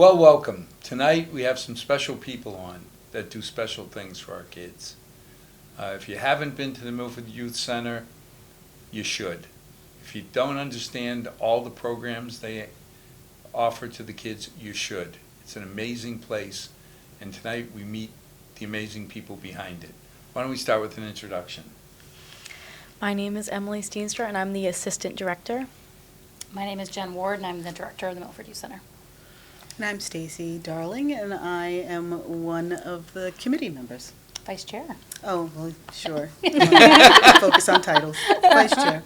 Well, welcome. Tonight we have some special people on that do special things for our kids. If you haven't been to the Milford Youth Center, you should. If you don't understand all the programs they offer to the kids, you should. It's an amazing place, and tonight we meet the amazing people behind it. Why don't we start with an introduction? My name is Emily Steenstra, and I'm the Assistant Director. My name is Jen Ward, and I'm the Director of the Milford Youth Center. And I'm Stacy Darling, and I am one of the committee members. Vice Chair. Oh, well, sure. Focus on titles. Vice Chair.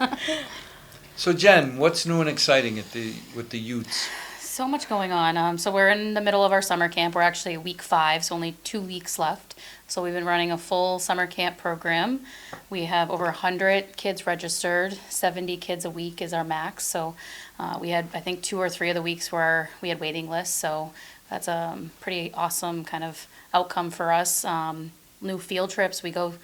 So Jen, what's new and exciting with the youths? So much going on. So we're in the middle of our summer camp. We're actually week 5, so only 2 weeks left. So we've been running a full summer camp program. We have over 100 kids registered. 70 kids a week is our max. So we had, I think, 2 or 3 of the weeks where we had waiting lists. So that's a pretty awesome kind of outcome for us. New field trips. We go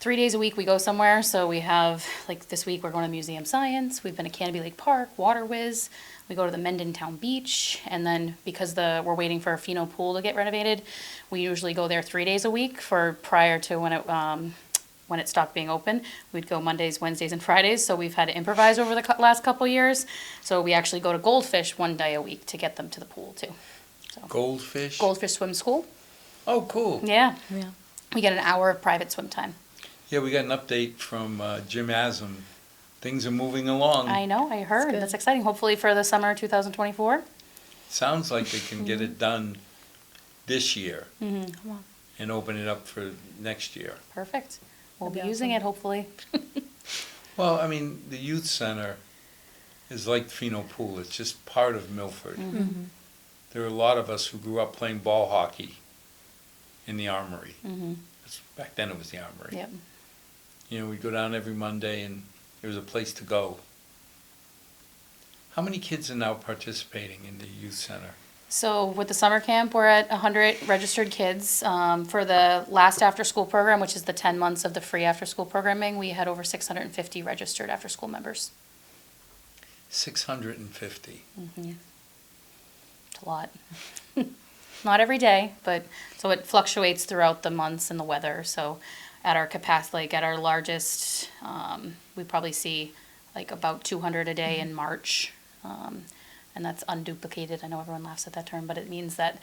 3 days a week. We go somewhere. So we have, like this week, we're going to Museum Science. We've been to Canopy Lake Park, Water Whiz. We go to the Mendon Town Beach, and then because we're waiting for a Pheno pool to get renovated, we usually go there 3 days a week prior to when it stopped being open. We'd go Mondays, Wednesdays, and Fridays, so we've had to improvise over the last couple years. So we actually go to Goldfish 1 day a week to get them to the pool too. So, Goldfish? Goldfish Swim School. Oh, cool. Yeah. Yeah. We get an hour of private swim time. Yeah, we got an update from Jim Asum. Things are moving along. I know, I heard. good. That's exciting. Hopefully for the summer 2024. Sounds like they can get it done this year Mm-hmm. and open it up for next year. Perfect. We'll That'd be be using awesome. it hopefully. Well, I mean, the youth center is like the Pheno pool. It's just part of Milford. Mm-hmm. There are a lot of us who grew up playing ball hockey in the Armory. Mm-hmm. Back then it was the Armory. Yep. You know, we'd go down every Monday and there was a place to go. How many kids are now participating in the youth center? So with the summer camp, we're at 100 registered kids. For the last after-school program, which is the 10 months of the free after-school programming, we had over 650 registered after-school members. 650. Mm-hmm. It's a lot. Not every day, but so it fluctuates throughout the months and the weather. So at our capacity, like at our largest, we probably see like about 200 a day in March. And that's unduplicated. I know everyone laughs at that term, but it means that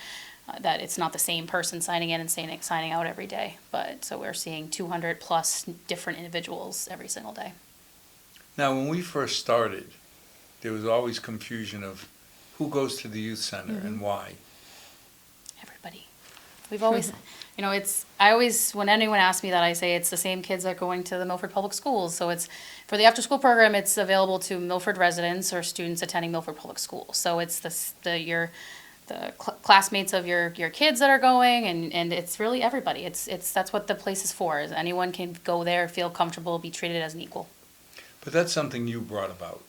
it's not the same person signing in and signing out every day. But so we're seeing 200 plus different individuals every single day. Now, when we first started, there was always confusion of who goes to the youth center and why. Everybody. We've always, when anyone asks me that, I say it's the same kids that are going to the Milford Public Schools. So it's, for the after-school program, it's available to Milford residents or students attending Milford Public Schools. So it's the classmates of your kids that are going, and it's really everybody. That's what the place is for, is anyone can go there, feel comfortable, be treated as an equal. But that's something you brought about,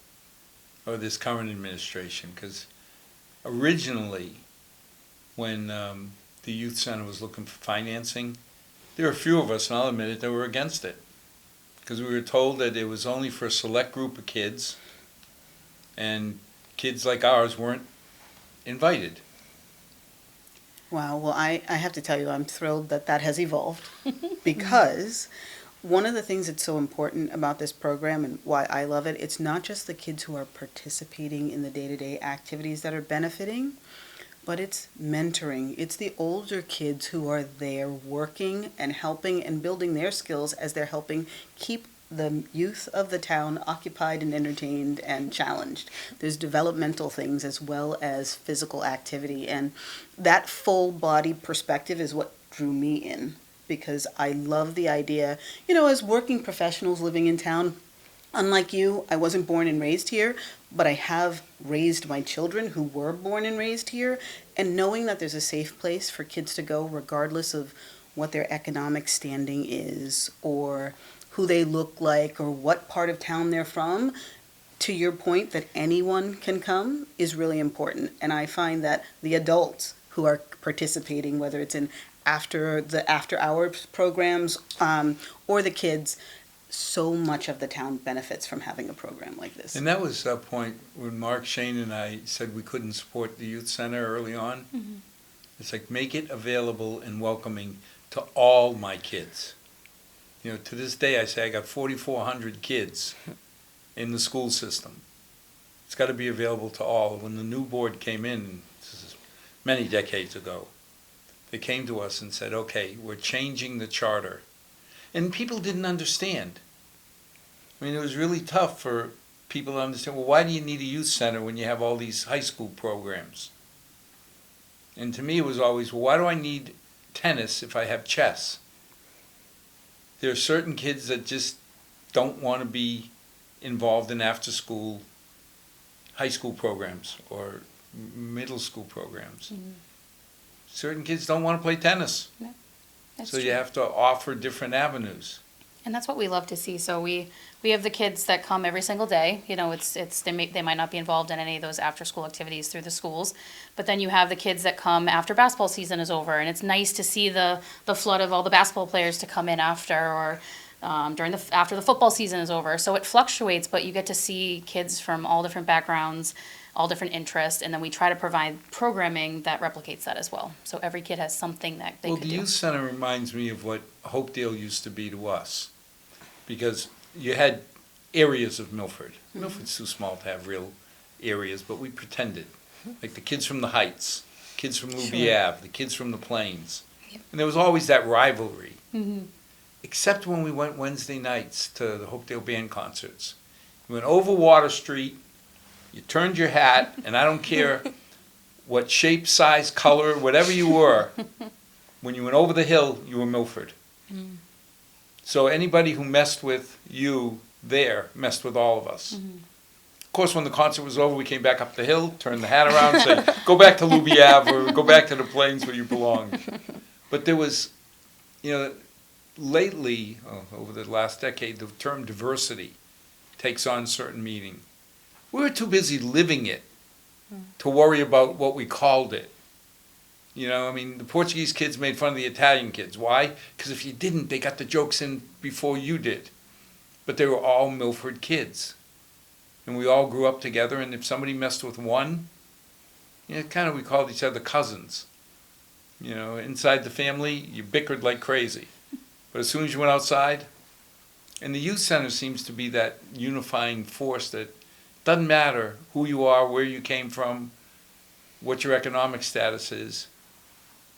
or this current administration, because originally, when the youth center was looking for financing, there were a few of us, and I'll admit it, that were against it. Because we were told that it was only for a select group of kids, and kids like ours weren't invited. Wow, well, I have to tell you, I'm thrilled that has evolved because one of the things that's so important about this program and why I love it, it's not just the kids who are participating in the day-to-day activities that are benefiting, but it's mentoring. It's the older kids who are there working and helping and building their skills as they're helping keep the youth of the town occupied and entertained and challenged. There's developmental things as well as physical activity, and that full body perspective is what drew me in, because I love the idea, as working professionals living in town, unlike you, I wasn't born and raised here, but I have raised my children who were born and raised here, and knowing that there's a safe place for kids to go regardless of what their economic standing is or who they look like or what part of town they're from, to your point that anyone can come is really important. And I find that the adults who are participating, whether it's in after hours programs or the kids, so much of the town benefits from having a program like this. And that was a point when Mark, Shane, and I said we couldn't support the youth center early on. Mm-hmm. It's like, make it available and welcoming to all my kids. You know, to this day, I say I got 4,400 kids in the school system. It's got to be available to all. When the new board came in, this is many decades ago, they came to us and said, okay, we're changing the charter. And people didn't understand. I mean, it was really tough for people to understand, well, why do you need a youth center when you have all these high school programs? And to me, it was always, well, why do I need tennis if I have chess? There are certain kids that just don't want to be involved in after-school high school programs or middle school programs. Mm-hmm. Certain kids don't want to play tennis. No, that's So true. you have to offer different avenues. And that's what we love to see. So we have the kids that come every single day. You know, they might not be involved in any of those after school activities through the schools, but then you have the kids that come after basketball season is over, and it's nice to see the flood of all the basketball players to come in after, or after the football season is over. So it fluctuates, but you get to see kids from all different backgrounds, all different interests, and then we try to provide programming that replicates that as well. So every kid has something that they Well, could the do. youth center reminds me of what Hopedale used to be to us, because you had areas of Milford. Milford's too small to have real areas, but we pretended. Like the kids from the Heights, kids from Luby Ave, the kids from the Plains. Yep. And there was always that rivalry, Mm-hmm. except when we went Wednesday nights to the Hopedale Band concerts. We went over Water Street, you turned your hat, and I don't care what shape, size, color, whatever you were, when you went over the hill, you were Milford. So anybody who messed with you there messed with all of us. Of course, when the concert was over, we came back up the hill, turned the hat around, and said, go back to Luby Ave or go back to the Plains where you belong. But there was, you know, lately, over the last decade, the term diversity takes on certain meaning. We were too busy living it to worry about what we called it. You know, I mean, the Portuguese kids made fun of the Italian kids. Why? Because if you didn't, they got the jokes in before you did. But they were all Milford kids. And we all grew up together, and if somebody messed with one, you know, kind of we called each other cousins. You know, inside the family, you bickered like crazy. But as soon as you went outside, and the youth center seems to be that unifying force that doesn't matter who you are, where you came from, what your economic status is.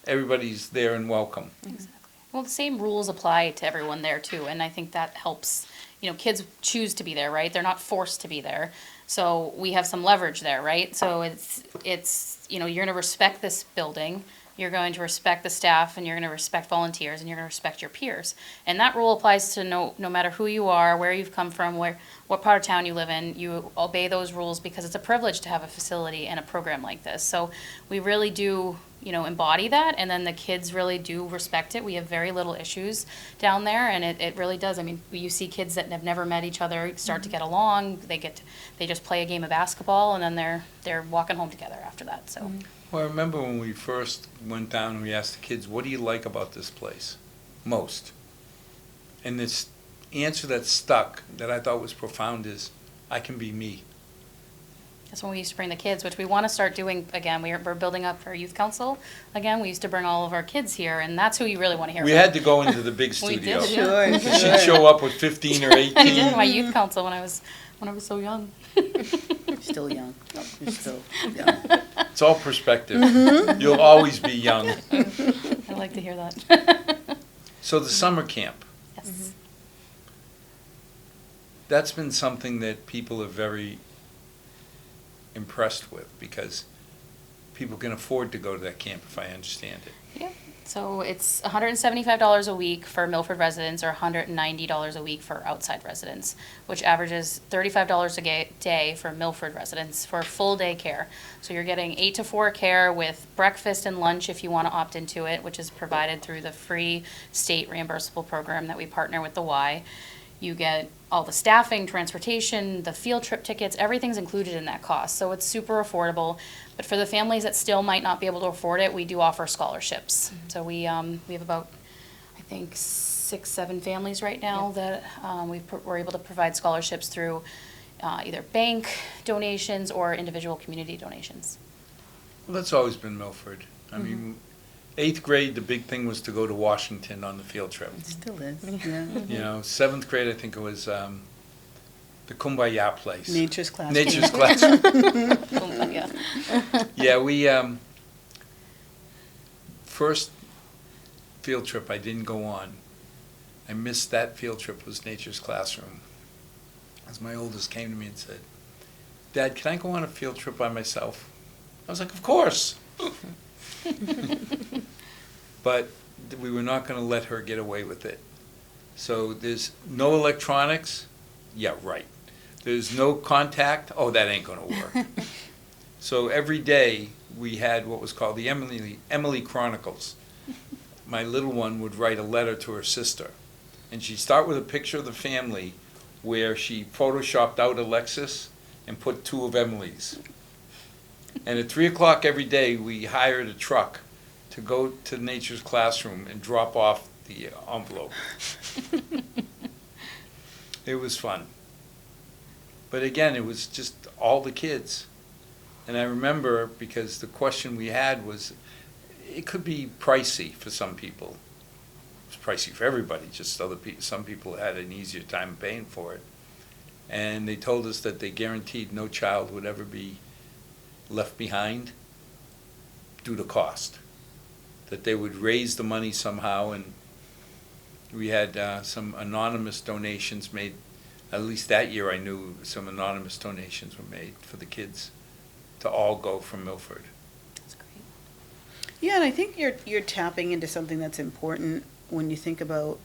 Everybody's there and welcome. Exactly. Well, the same rules apply to everyone there too, and I think that helps. You know, kids choose to be there, right? They're not forced to be there. So we have some leverage there, right? So it's you know, you're going to respect this building, you're going to respect the staff, and you're going to respect volunteers, and you're going to respect your peers. And that rule applies to no matter who you are, where you've come from, what part of town you live in. You obey those rules because it's a privilege to have a facility and a program like this. So we really do, you know, embody that, and then the kids really do respect it. We have very little issues down there, and it really does. I mean, you see kids that have never met each other start to get along. They just play a game of basketball, and then they're walking home together after that. So. Well, I remember when we first went down and we asked the kids, what do you like about this place most? And this answer that stuck, that I thought was profound, is, I can be me. That's when we used to bring the kids, which we want to start doing again. We're building up our youth council again. We used to bring all of our kids here, and that's who you really want to hear We from. had to go into the big We studio. did, Sure, She'd sure. show up with 15 or 18. I did my youth council when I was so young. Still young. You're still young. It's all perspective. You'll always be young. I like to hear that. So the summer camp, Yes. that's been something that people are very impressed with, because people can afford to go to that camp, if I understand it. Yeah. So it's $175 a week for Milford residents, or $190 a week for outside residents, which averages $35 a day for Milford residents for full day care. So you're getting 8 to 4 care with breakfast and lunch if you want to opt into it, which is provided through the free state reimbursable program that we partner with the Y. You get all the staffing, transportation, the field trip tickets, everything's included in that cost. So it's super affordable. But for the families that still might not be able to afford it, we do offer scholarships. So we have about, I I think 6, 7 families right now that we're able to provide scholarships through either bank donations or individual community donations. Well, that's always been Milford. I mean, 8th grade, the big thing was to go to Washington on the field trip. It still is. Yeah. You know, 7th grade, I think it was the Kumbaya place. Nature's classroom. Nature's classroom. Yeah. Yeah, we, first field trip I didn't go on. I missed that field trip, was Nature's Classroom. As my oldest came to me and said, "Dad, can I go on a field trip by myself?" I was like, "Of course." But we were not going to let her get away with it. So there's no electronics? Yeah, right. There's no contact? Oh, that ain't going to work. So every day we had what was called the Emily Chronicles. My little one would write a letter to her sister. And she'd start with a picture of the family where she photoshopped out Alexis and put 2 of Emily's. And at 3 o'clock every day, we hired a truck to go to Nature's Classroom and drop off the envelope. It was fun. But again, it was just all the kids. And I remember, because the question we had was, it could be pricey for some people. It was pricey for everybody, just some people had an easier time paying for it. And they told us that they guaranteed no child would ever be left behind due to cost. That they would raise the money somehow, and we had some anonymous donations made. At least that year I knew some anonymous donations were made for the kids to all go from Milford. That's great. Yeah, and I think you're tapping into something that's important when you think about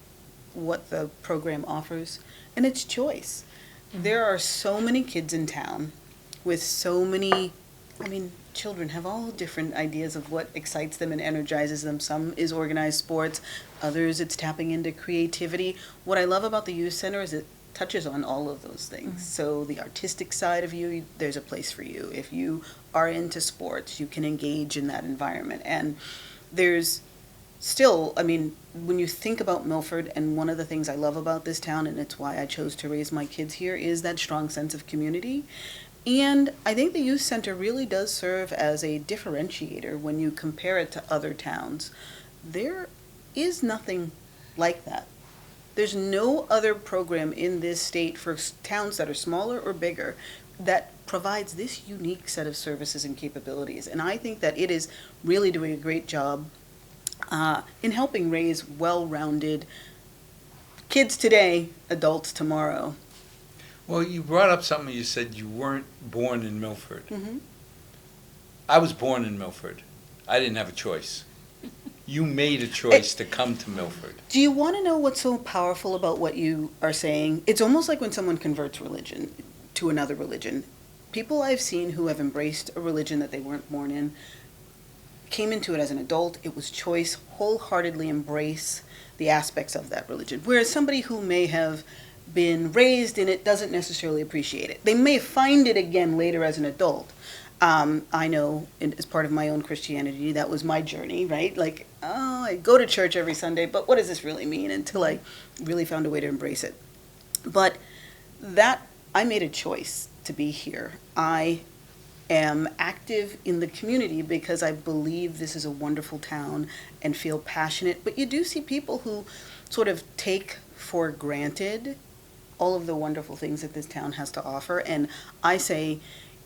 what the program offers, and it's choice. There are so many kids in town with so many, I mean, children have all different ideas of what excites them and energizes them. Some is organized sports, others it's tapping into creativity. What I love about the youth center is it touches on all of those things. So the artistic side of you, there's a place for you. If you are into sports, you can engage in that environment. And there's still, I mean, when you think about Milford, and one of the things I love about this town, and it's why I chose to raise my kids here, is that strong sense of community. And I think the youth center really does serve as a differentiator when you compare it to other towns. There is nothing like that. There's no other program in this state for towns that are smaller or bigger that provides this unique set of services and capabilities. And I think that it is really doing a great job in helping raise well-rounded kids today, adults tomorrow. Well, you brought up something. You said you weren't born in Milford. Mm-hmm. I was born in Milford. I didn't have a choice. You made a choice to come to Milford. Do you want to know what's so powerful about what you are saying? It's almost like when someone converts religion to another religion. People I've seen who have embraced a religion that they weren't born in came into it as an adult. It was choice, wholeheartedly embrace the aspects of that religion. Whereas somebody who may have been raised in it doesn't necessarily appreciate it. They may find it again later as an adult. I know, as part of my own Christianity, that was my journey, right? Like, oh, I go to church every Sunday, but what does this really mean? Until I really found a way to embrace it. But that, I made a choice to be here. I am active in the community because I believe this is a wonderful town and feel passionate. But you do see people who sort of take for granted all of the wonderful things that this town has to offer. And I say,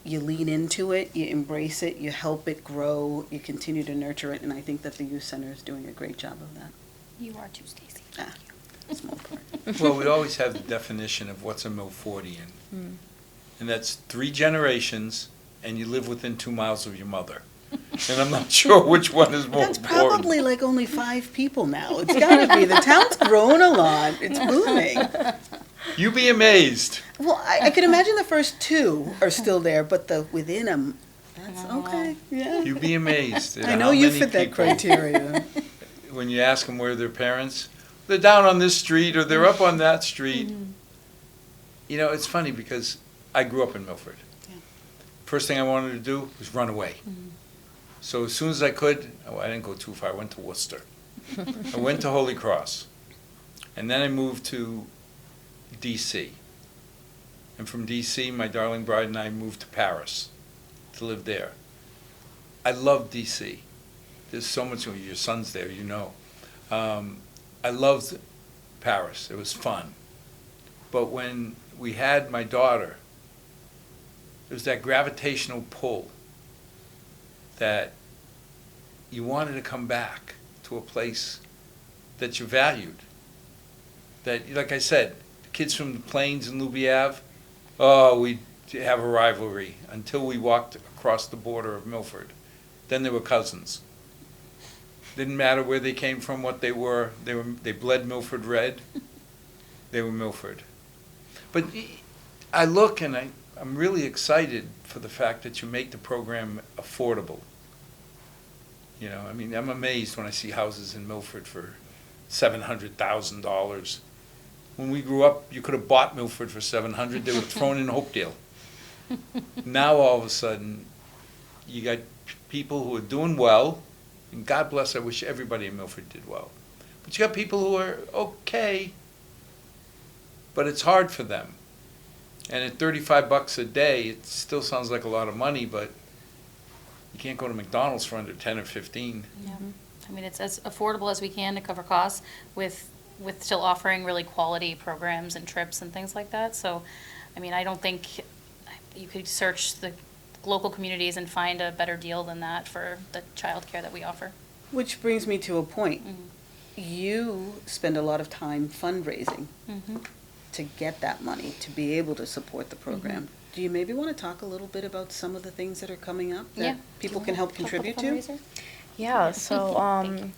you lean into it, you embrace it, you help it grow, you continue to nurture it, and I think that the youth center is doing a great job of that. You are too, Stacy. Ah, small part. Well, we always have the definition of what's a Milfordian. And that's 3 generations, and you live within 2 miles of your mother. And I'm not sure which one is more That's important. probably like only 5 people now. It's got to be. The town's grown a lot. It's booming. You be amazed. Well, I can imagine the first 2 are still there, but the within them, that's okay. Yeah. You be amazed. At I know how you many fit that people, criteria. when you ask them where their parents, they're down on this street or they're up on that street. You know, it's funny because I grew up in Milford. Yeah. First thing I wanted to do was run away. So as soon as I could, I didn't go too far, I went to Worcester. I went to Holy Cross. And then I moved to D.C. And from D.C., my darling bride and I moved to Paris to live there. I love D.C. There's so much, your son's there, you know. I loved Paris. It was fun. But when we had my daughter, there was that gravitational pull that you wanted to come back to a place that you valued. That, like I said, the kids from the Plains and Louis Ave, oh, we have a rivalry until we walked across the border of Milford. Then they were cousins. Didn't matter where they came from, what they were. They bled Milford red. They were Milford. But I look and I'm really excited for the fact that you make the program affordable. You know, I mean, I'm amazed when I see houses in Milford for $700,000. When we grew up, you could have bought Milford for $700,000. They were thrown in Hopedale. Now all of a sudden, you got people who are doing well, and God bless, I wish everybody in Milford did well. But you got people who are okay, but it's hard for them. And at $35 a day, it still sounds like a lot of money, but you can't go to McDonald's for under 10 or 15. Yeah. I mean, it's as affordable as we can to cover costs with still offering really quality programs and trips and things like that. So, I mean, I don't think you could search the local communities and find a better deal than that for the childcare that we offer. Which brings me to a point. You spend a lot of time fundraising to get that money, to be able to support the program. Do you maybe want to talk a little bit about some of the things that are coming up that people can help contribute to? Yeah, so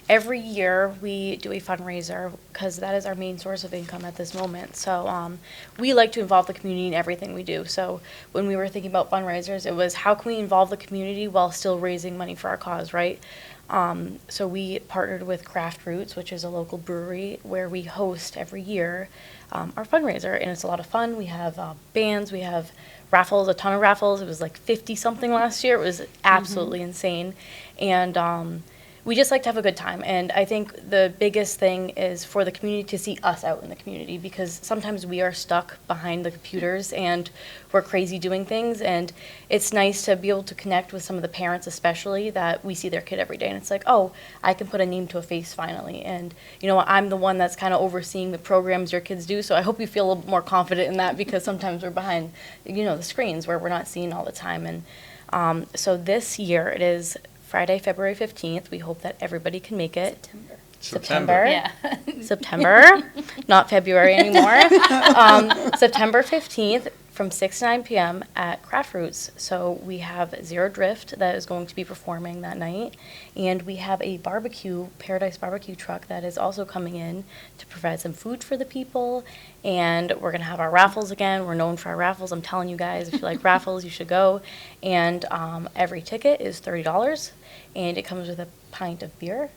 every year we do a fundraiser because that is our main source of income at this moment. So we like to involve the community in everything we do. So when we were thinking about fundraisers, it was how can we involve the community while still raising money for our cause, right? So we partnered with Craft Roots, which is a local brewery where we host every year our fundraiser, and it's a lot of fun. We have bands, we have raffles, a ton of raffles. It was like 50 something last year. It was absolutely insane. And we just like to have a good time. And I think the biggest thing is for the community to see us out in the community, because sometimes we are stuck behind the computers and we're crazy doing things. And it's nice to be able to connect with some of the parents, especially, that we see their kid every day. And it's like, oh, I can put a name to a face finally. And, you know, I'm the one that's kind of overseeing the programs your kids do. So I hope you feel a little more confident in that, because sometimes we're behind, you know, the screens where we're not seen all the time. And so this year it is Friday, February 15th. We hope that everybody can make it. September. Yeah. September, not February anymore. September 15th from 6 to 9 p.m. at Craft Roots. So we have Zero Drift that is going to be performing that night. And we have a barbecue, Paradise Barbecue truck that is also coming in to provide some food for the people. And we're going to have our raffles again. We're known for our raffles. I'm telling you guys, if you like raffles, you should go. And every ticket is $30. And it comes with a pint of beer.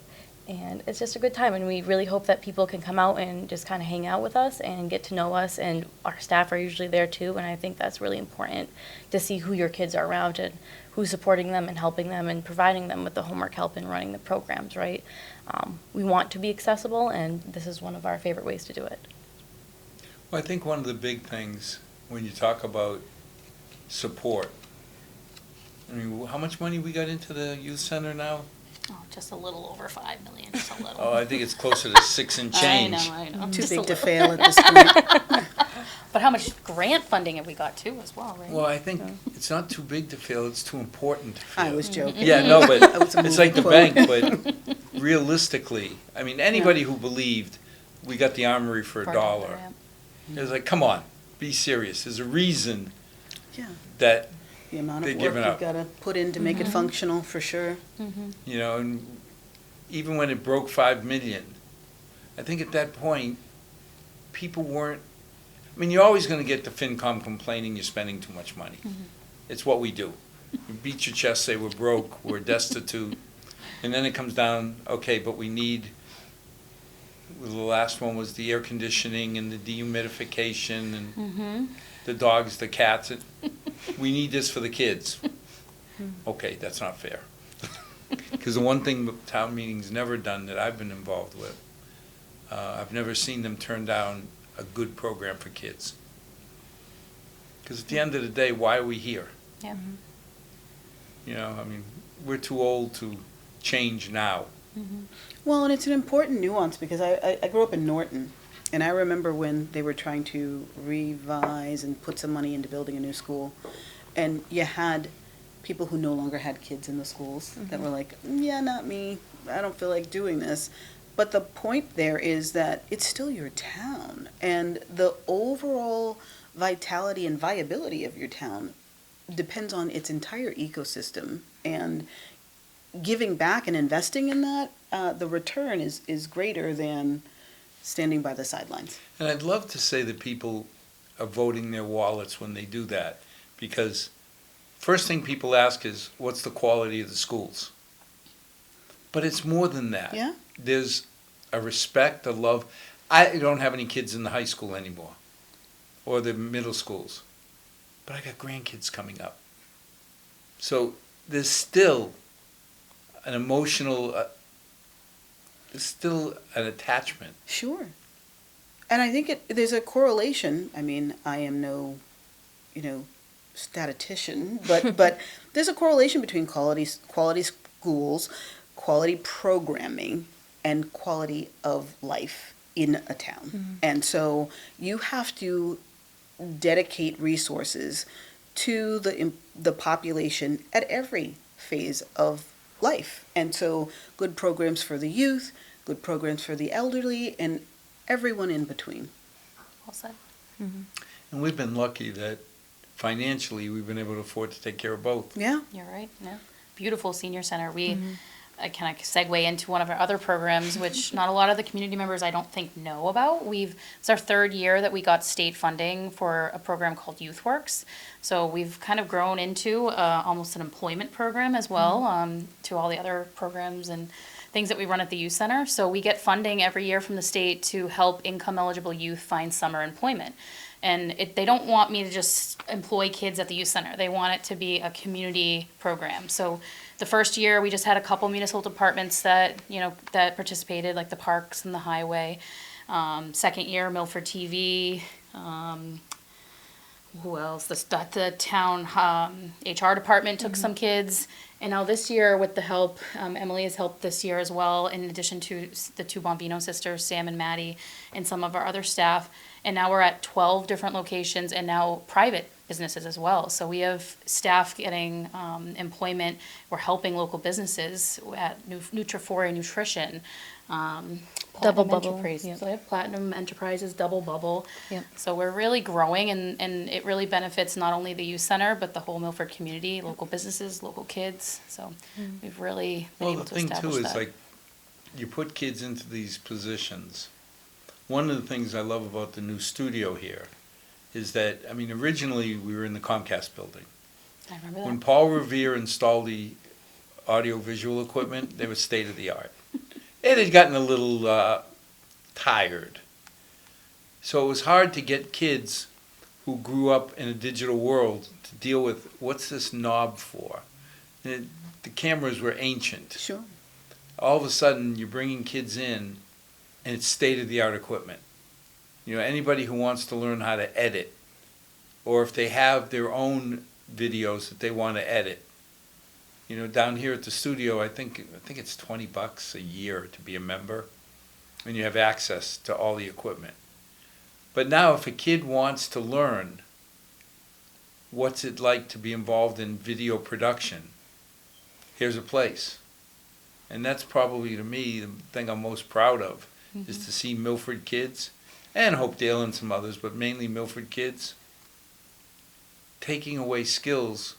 And it's just a good time, and we really hope that people can come out and just kind of hang out with us and get to know us, and our staff are usually there too, and I think that's really important to see who your kids are around and who's supporting them and helping them and providing them with the homework help and running the programs, right? We want to be accessible, and this is one of our favorite ways to do it. Well, I think one of the big things when you talk about support, I mean, how much money we got into the youth center now? Oh, just a little over 5 million, just a little. Oh, I think it's closer to 6 and change. I know. Too Just big a to little. fail at this point. But how much grant funding have we got too as well, right? Well, I think it's not too big to fail, it's too important to fail. I was joking. Yeah, no, That was but a it's like the movie bank, quote. but realistically, I mean, anybody who believed we got the armory for For $1, yeah. it was like, come on, be serious. There's a reason Yeah. that, The amount They're of work giving you've up. got to put in to make it functional, for sure. you know, and even when it broke 5 million, I think at that point, people weren't, I mean, you're always going to get the FinCom complaining you're spending too much money. It's what we do. You beat your chest, say we're broke, we're destitute, and then it comes down, okay, but we need, the last one was the air conditioning and the dehumidification and the dogs, the cats. We need this for the kids. Okay, that's not fair. Because the one thing that town meeting's never done that I've been involved with, I've never seen them turn down a good program for kids. Because at the end of the day, why are we here? Yeah. You know, I mean, we're too old to change now. Well, and it's an important nuance because I grew up in Norton, and I remember when they were trying to revise and put some money into building a new school, and you had people who no longer had kids in the schools that were like, yeah, not me, I don't feel like doing this. But the point there is that it's still your town, and the overall vitality and viability of your town depends on its entire ecosystem, and giving back and investing in that, the return is greater than standing by the sidelines. And I'd love to say that people are voting their wallets when they do that, because first thing people ask is, what's the quality of the schools? But it's more than that. Yeah? There's a respect, a love. I don't have any kids in the high school anymore, or the middle schools, but I got grandkids coming up. So there's still an emotional, there's still an attachment. Sure. And I think there's a correlation. I mean, I am no, statistician, but there's a correlation between quality schools, quality programming, and quality of life in a town. And so you have to dedicate resources to the population at every phase of life. And so good programs for the youth, good programs for the elderly, and everyone in between. Well said. And we've been lucky that financially we've been able to afford to take care of both. Yeah. You're right. Yeah. Beautiful senior center. I kind of segue into one of our other programs, which not a lot of the community members I don't think know about. It's our third year that we got state funding for a program called Youth Works. So we've kind of grown into almost an employment program as well, to all the other programs and things that we run at the youth center. So we get funding every year from the state to help income eligible youth find summer employment. And they don't want me to just employ kids at the youth center. They want it to be a community program. So the first year, we just had a couple municipal departments that participated, like the parks and the highway. Second year, Milford TV. Who else? The town HR department took some kids. And now this year, with the help, Emily has helped this year as well, in addition to the two Bombino sisters, Sam and Maddie, and some of our other staff. And now we're at 12 different locations and now private businesses as well. So we have staff getting employment. We're helping local businesses at Nutriforia Nutrition. Double Platinum Bubble, Enterprises. yep. So they have Platinum Enterprises, Double Bubble. Yep. So we're really growing, and it really benefits not only the youth center, but the whole Milford community, local businesses, local kids. So we've really been Well, able the to thing too establish is that. like, you put kids into these positions. One of the things I love about the new studio here is that, I mean, originally we were in the Comcast building. I remember When that. Paul Revere installed the audio-visual equipment, they were state-of-the-art. It had gotten a little tired. So it was hard to get kids who grew up in a digital world to deal with, what's this knob for? And the cameras were ancient. Sure. All of a sudden, you're bringing kids in, and it's state-of-the-art equipment. Anybody who wants to learn how to edit, or if they have their own videos that they want to edit, down here at the studio, I think it's $20 a year to be a member, and you have access to all the equipment. But now, if a kid wants to learn what's it like to be involved in video production, here's a place. And that's probably, to me, the thing I'm most proud of, is to see Milford kids, and Hopedale and some others, but mainly Milford kids, taking away skills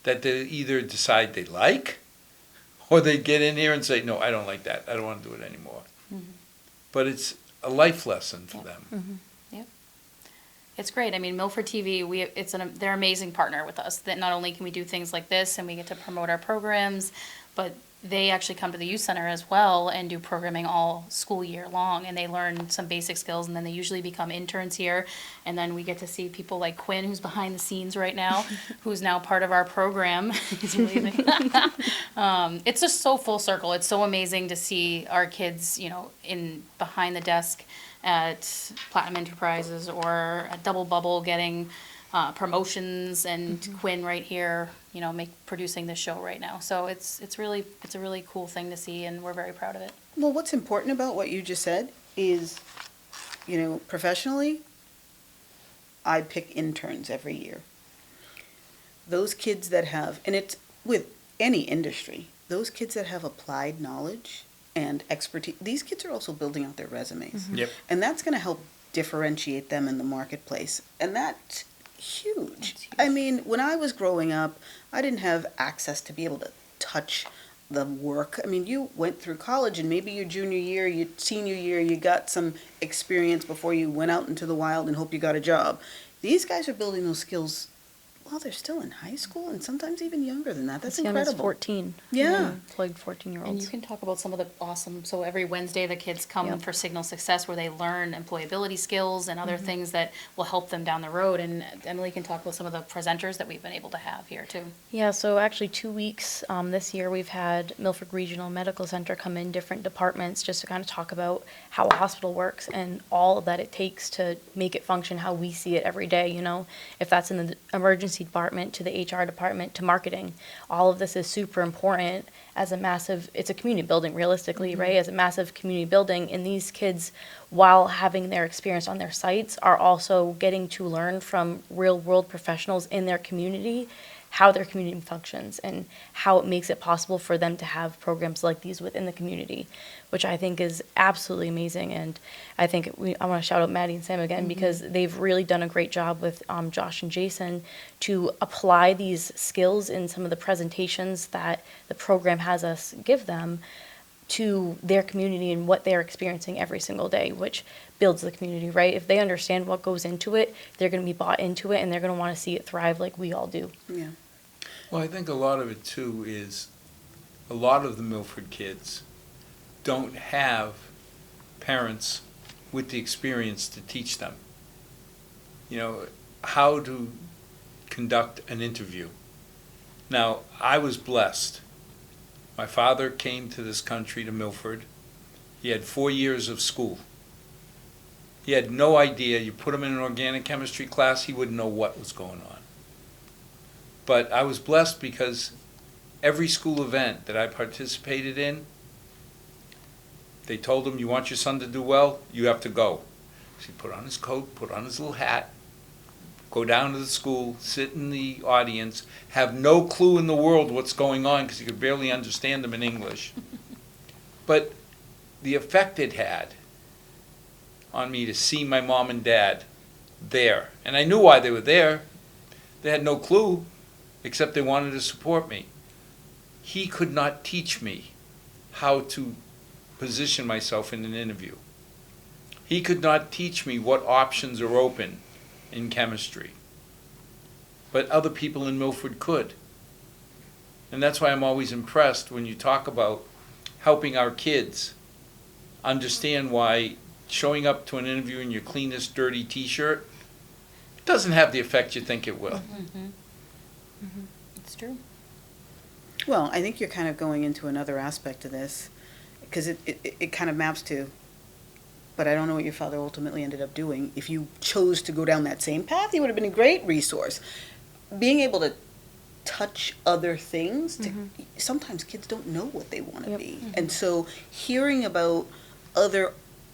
that they either decide they like, or they get in here and say, no, I don't like that. I don't want to do it anymore. But it's a life lesson for them. It's great. I mean, Milford TV, they're an amazing partner with us. That not only can we do things like this and we get to promote our programs, but they actually come to the youth center as well and do programming all school year long, and they learn some basic skills, and then they usually become interns here. And then we get to see people like Quinn, who's behind the scenes right now, who's now part of our program. He's amazing. It's just so full circle. It's so amazing to see our kids, you know, in behind the desk at Platinum Enterprises or at Double Bubble getting promotions, and Quinn right here, you know, producing this show right now. So it's a really cool thing to see, and we're very proud of it. Well, what's important about what you just said is, you know, professionally, I pick interns every year. Those kids that have, and it's with any industry, those kids that have applied knowledge and expertise, these kids are also building out their resumes. Yep. And that's going to help differentiate them in the marketplace. And that's huge. That's huge. I mean, when I was growing up, I didn't have access to be able to touch the work. I mean, you went through college, and maybe your junior year, your senior year, you got some experience before you went out into the wild and hoped you got a job. These guys are building those skills while they're still in high school, and sometimes even younger than that. That's As young as incredible. 14. Yeah. Employed 14-year-olds. And you can talk about some of the awesome, so every Wednesday the kids come Yep. for Signal Success, where they learn employability skills and other things that will help them down the road. And Emily can talk about some of the presenters that we've been able to have here too. Yeah, so actually 2 weeks this year we've had Milford Regional Medical Center come in, different departments, just to kind of talk about how a hospital works and all that it takes to make it function how we see it every day, you know. If that's in the emergency department, to the HR department, to marketing, all of this is super important as a massive, it's a community building realistically, right? As a massive community building, and these kids, while having their experience on their sites, are also getting to learn from real world professionals in their community how their community functions and how it makes it possible for them to have programs like these within the community, which I think is absolutely amazing. And I think I want to shout out Maddie and Sam again, because they've really done a great job with Josh and Jason to apply these skills in some of the presentations that the program has us give them to their community and what they're experiencing every single day, which builds the community, right? If they understand what goes into it, they're going to be bought into it, and they're going to want to see it thrive like we all do. Yeah. Well, I think a lot of it too is a lot of the Milford kids don't have parents with the experience to teach them, you know, how to conduct an interview. Now, I was blessed. My father came to this country, to Milford. He had 4 years of school. He had no idea. You put him in an organic chemistry class, he wouldn't know what was going on. But I was blessed because every school event that I participated in, they told him, you want your son to do well, you have to go. So he put on his coat, put on his little hat, go down to the school, sit in the audience, have no clue in the world what's going on because he could barely understand them in English. But the effect it had on me to see my mom and dad there, and I knew why they were there. They had no clue, except they wanted to support me. He could not teach me how to position myself in an interview. He could not teach me what options are open in chemistry. But other people in Milford could. And that's why I'm always impressed when you talk about helping our kids understand why showing up to an interview in your cleanest, dirty t-shirt doesn't have the effect you think it will. It's true. Well, I think you're kind of going into another aspect of this, because it kind of maps to, but I don't know what your father ultimately ended up doing. If you chose to go down that same path, he would have been a great resource. Being able to touch other things, sometimes kids don't know what they want to Yep. be. And so hearing about other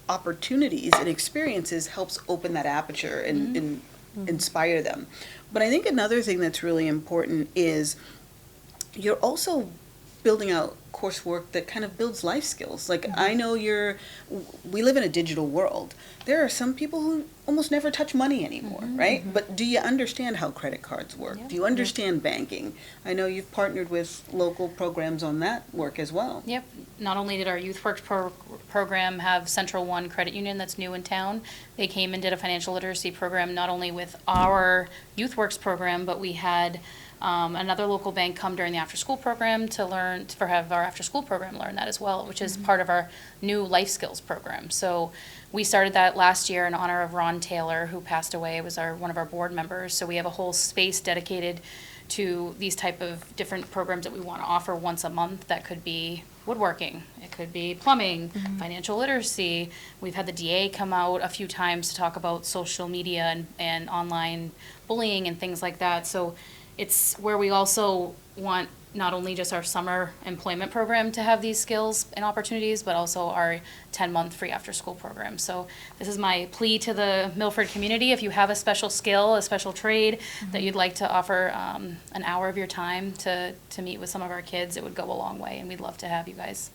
opportunities and experiences helps open that aperture and inspire them. But I think another thing that's really important is you're also building out coursework that kind of builds life skills. Like, I know we live in a digital world. There are some people who almost never touch money anymore, right? But do you understand how credit cards work? Yeah. Do you understand banking? I know you've partnered with local programs on that work as well. Yep. Not only did our Youth Works program have Central One Credit Union that's new in town, they came and did a financial literacy program not only with our Youth Works program, but we had another local bank come during the after-school program to learn, for have our our after-school program learn that as well, which is part of our new life skills program. So we started that last year in honor of Ron Taylor, who passed away. It was one of our board members. So we have a whole space dedicated to these type of different programs that we want to offer once a month. That could be woodworking, it could be plumbing, financial literacy. We've had the DA come out a few times to talk about social media and online bullying and things like that. So it's where we also want not only just our summer employment program to have these skills and opportunities, but also our 10-month free after-school program. So this is my plea to the Milford community. If you have a special skill, a special trade that you'd like to offer an hour of your time to meet with some of our kids, it would go a long way, and we'd love to have you guys.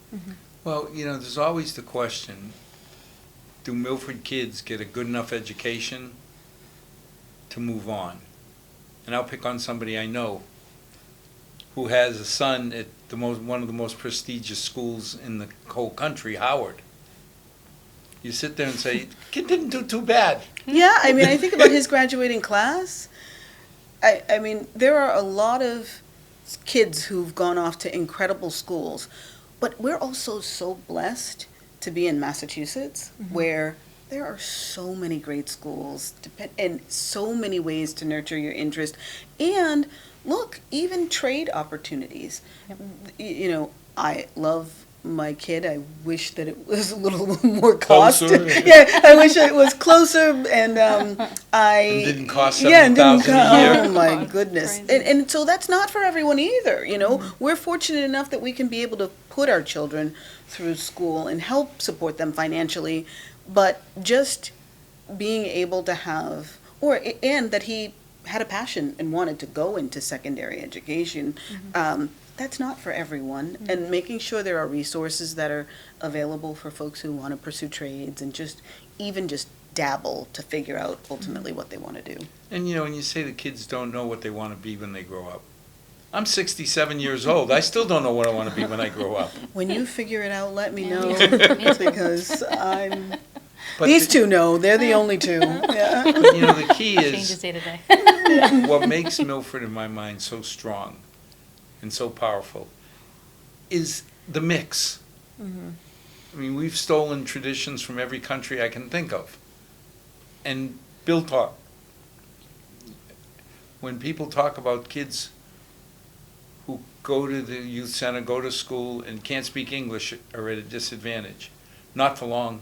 Well, you know, there's always the question, do Milford kids get a good enough education to move on? And I'll pick on somebody I know who has a son at one of the most prestigious schools in the whole country, Howard. You sit there and say, kid didn't do too bad. Yeah, I mean, I think about his graduating class. I mean, there are a lot of kids who've gone off to incredible schools, but we're also so blessed to be in Massachusetts, where there are so many great schools and so many ways to nurture your interest. And look, even trade opportunities. You know, I love my kid. I wish that it was a little more cost. Closer. Yeah, I wish it was closer, and And didn't cost yeah, $7,000 a year. Oh my goodness! And so that's not for everyone either. You know, we're fortunate enough that we can be able to put our children through school and help support them financially, but just being able to have, and that he had a passion and wanted to go into secondary education. That's not for everyone. And making sure there are resources that are available for folks who want to pursue trades and just dabble to figure out ultimately what they want to do. And you know, when you say the kids don't know what they want to be when they grow up, I'm 67 years old. I still don't know what I want to be when I grow up. When you figure it out, let me know, Yeah. because But these two know, they're the only two. Yeah. But, you know, the key Changes is day to day. what makes Milford, in my mind, so strong and so powerful is the mix. I mean, we've stolen traditions from every country I can think of. And Bill talk. When people talk about kids who go to the youth center, go to school, and can't speak English are at a disadvantage. Not for long.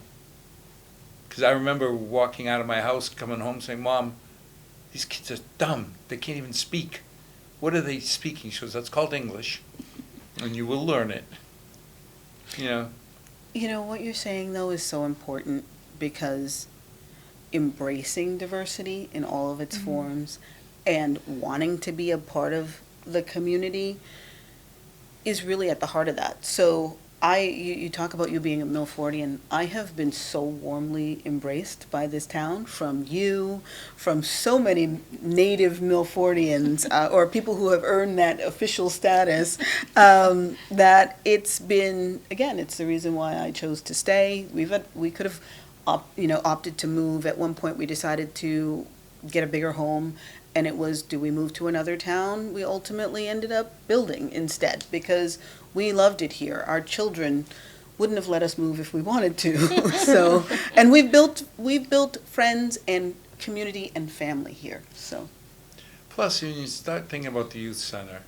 Because I remember walking out of my house, coming home, saying, Mom, these kids are dumb. They can't even speak. What are they speaking? She goes, that's called English, and you will learn it. You know? You know, what you're saying, though, is so important, because embracing diversity in all of its forms and wanting to be a part of the community is really at the heart of that. So you talk about you being a Milfordian. I have been so warmly embraced by this town, from you, from so many native Milfordians, or people who have earned that official status, that it's been, again, it's the reason why I chose to stay. We could have opted to move. At one point we decided to get a bigger home, and it was, do we move to another town? We ultimately ended up building instead, because we loved it here. Our children wouldn't have let us move if we wanted to. So, and we've built friends and community and family here. So, Plus, when you start thinking about the youth center,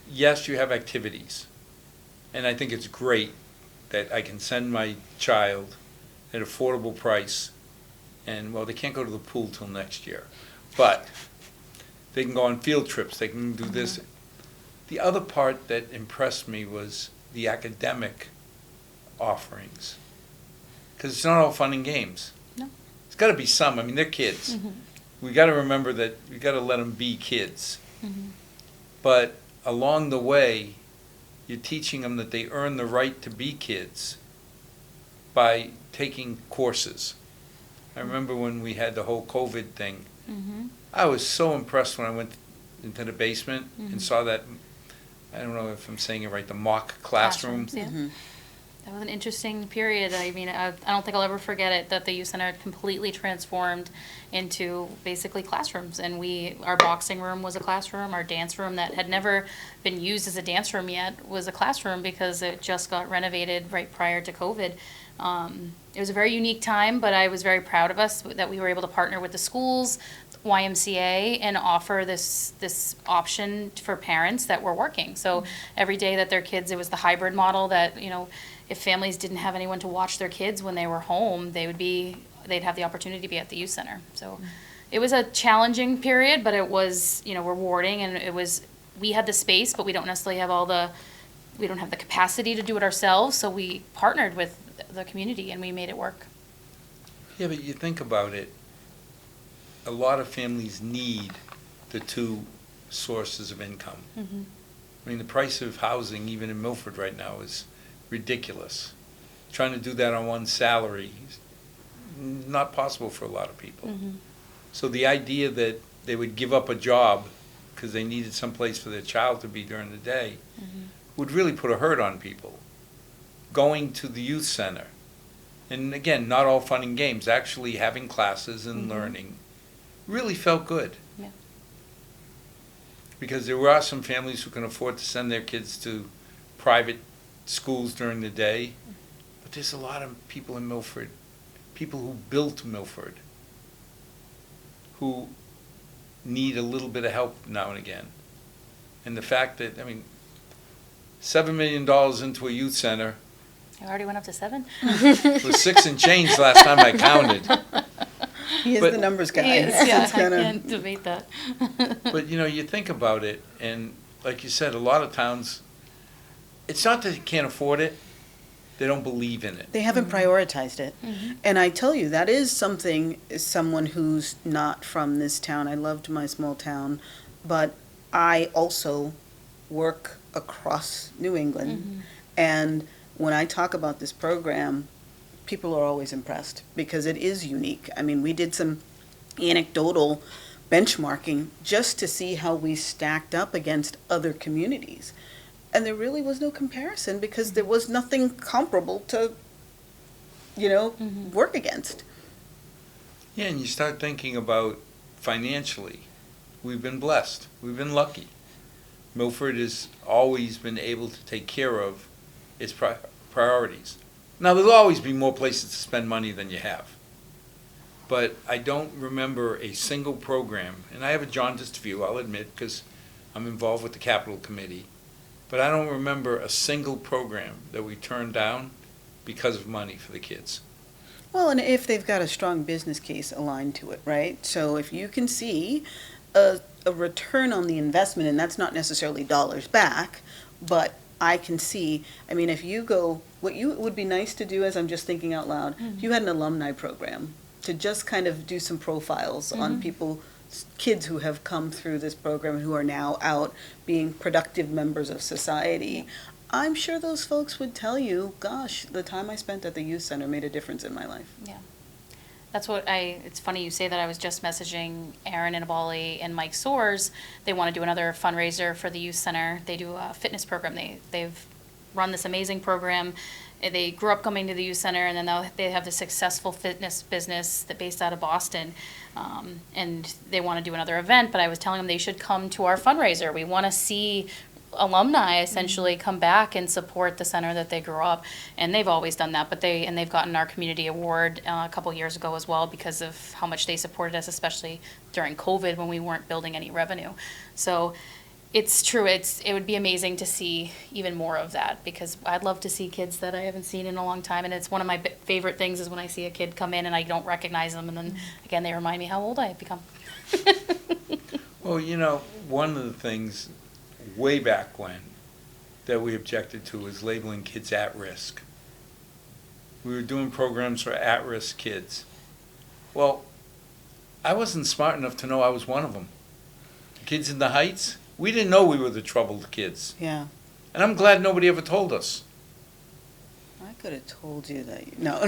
yes, you have activities. And I think it's great that I can send my child at an affordable price. And, well, they can't go to the pool till next year. But they can go on field trips. They can do this. The other part that impressed me was the academic offerings. Because it's not all fun and games. No. It's got to be some. I mean, they're kids. We got to remember that we got to let them be kids. But along the way, you're teaching them that they earn the right to be kids by taking courses. I remember when we had the whole COVID thing. I was so impressed when I went into the basement and saw that, I don't know if I'm saying it right, the mock classroom. Classrooms, yeah. That was an interesting period. I mean, I don't think I'll ever forget it, that the youth center completely transformed into basically classrooms. And our boxing room was a classroom, our dance room that had never been used as a dance room yet was a classroom because it just got renovated right prior to COVID. It was a very unique time, but I was very proud of us that we were able to partner with the schools, YMCA, and offer this option for parents that were working. So every day that their kids, it was the hybrid model that, if families didn't have anyone to watch their kids when they were home, they'd have the opportunity to be at the youth center. So it was a challenging period, but it was, rewarding, and we had the space, but we don't necessarily have we don't have the capacity to do it ourselves, so we partnered with the community and we made it work. Yeah, but you think about it, a lot of families need the two sources of income. Mm-hmm. I mean, the price of housing, even in Milford right now, is ridiculous. Trying to do that on one salary is not possible for a lot of people. Mm-hmm. So the idea that they would give up a job because they needed some place for their child to be during the day would really put a hurt on people. Going to the youth center, and again, not all fun and games, actually having classes and learning really felt good. Yeah. Because there are some families who can afford to send their kids to private schools during the day, but there's a lot of people in Milford, people who built Milford, who need a little bit of help now and again. And the fact that, $7 million into a youth center I already went up to 7. was 6 and change last time I counted. He is But- the numbers guy. Yeah, It's I kinda- can't debate that. But, you think about it, and like you said, a lot of towns, it's not that they can't afford it, they don't believe in it. They haven't prioritized it. And I tell you, that is something, as someone who's not from this town, I loved my small town, but I also work across New England. And when I talk about this program, people are always impressed because it is unique. We did some anecdotal benchmarking just to see how we stacked up against other communities. And there really was no comparison because there was nothing comparable to, work against. Yeah, and you start thinking about financially, we've been blessed, we've been lucky. Milford has always been able to take care of its priorities. Now, there'll always be more places to spend money than you have. But I don't remember a single program, and I have a jaundiced view, I'll admit, because I'm involved with the capital committee, but I don't remember a single program that we turned down because of money for the kids. Well, and if they've got a strong business case aligned to it, right? So if you can see a return on the investment, and that's not necessarily dollars back, but I can see, if you go, what would be nice to do, as I'm just thinking out loud, if you had an alumni program to just kind of do some profiles on people, kids who have come through this program who are now out being productive members of society. I'm sure those folks would tell you, gosh, the time I spent at the youth center made a difference in my life. Yeah. That's it's funny you say that. I was just messaging Aaron Inabali and Mike Soares. They want to do another fundraiser for the youth center. They do a fitness program. They've run this amazing program. They grew up coming to the youth center, and then they have this successful fitness business that based out of Boston. And they want to do another event, but I was telling them they should come to our fundraiser. We want to see alumni essentially come back and support the center that they grew up, and they've always done that. But they've gotten our community award a couple years ago as well because of how much they supported us, especially during COVID when we weren't building any revenue. So it's true. It would be amazing to see even more of that because I'd love to see kids that I haven't seen in a long time, and it's one of my favorite things is when I see a kid come in and I don't recognize them, and then again they remind me how old I have become. Well, one of the things way back when that we objected to was labeling kids at risk. We were doing programs for at-risk kids. Well, I wasn't smart enough to know I was one of them. The kids in the Heights, we didn't know we were the troubled kids. Yeah. And I'm glad nobody ever told us. I could have told you that. No.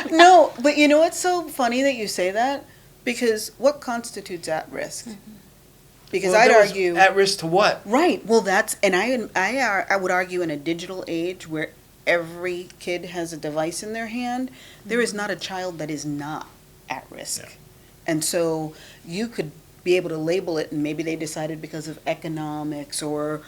No, but you know what's so funny that you say that? Because what constitutes at risk? Because Well, I'd that was argue. At risk to what? Right. Well, and I would argue in a digital age where every kid has a device in their hand, there is not a child that is not at risk. Yeah. And so you could be able to label it, and maybe they decided because of economics or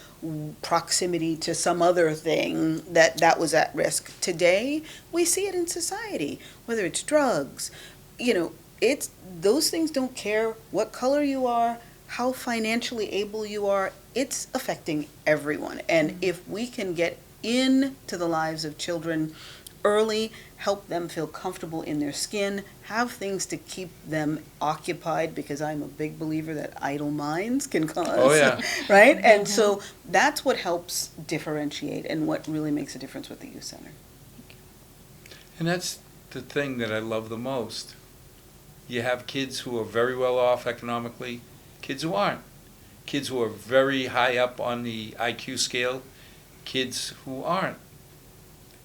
proximity to some other thing that that was at risk. Today, we see it in society, whether it's drugs, it's, those things don't care what color you are, how financially able you are, it's affecting everyone. And if we can get into the lives of children early, help them feel comfortable in their skin, have things to keep them occupied, because I'm a big believer that idle minds can cause, Oh, yeah. right? And so that's what helps differentiate and what really makes a difference with the youth center. And that's the thing that I love the most. You have kids who are very well off economically, kids who aren't. Kids who are very high up on the IQ scale, kids who aren't.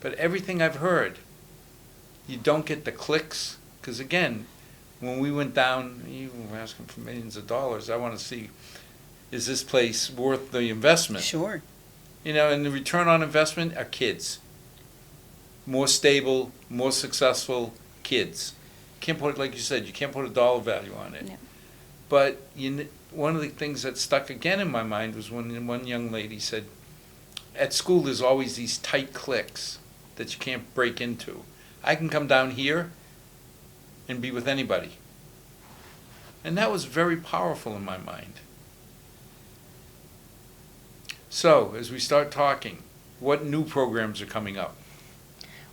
But everything I've heard, you don't get the clicks. Because again, when we went down, you were asking for millions of dollars. I want to see, is this place worth the investment? Sure. And the return on investment are kids. More stable, more successful kids. Can't put it, like you said, you can't put a dollar value on it. Yeah. But one of the things that stuck again in my mind was when one young lady said, at school there's always these tight cliques that you can't break into. I can come down here and be with anybody. And that was very powerful in my mind. So, as we start talking, what new programs are coming up?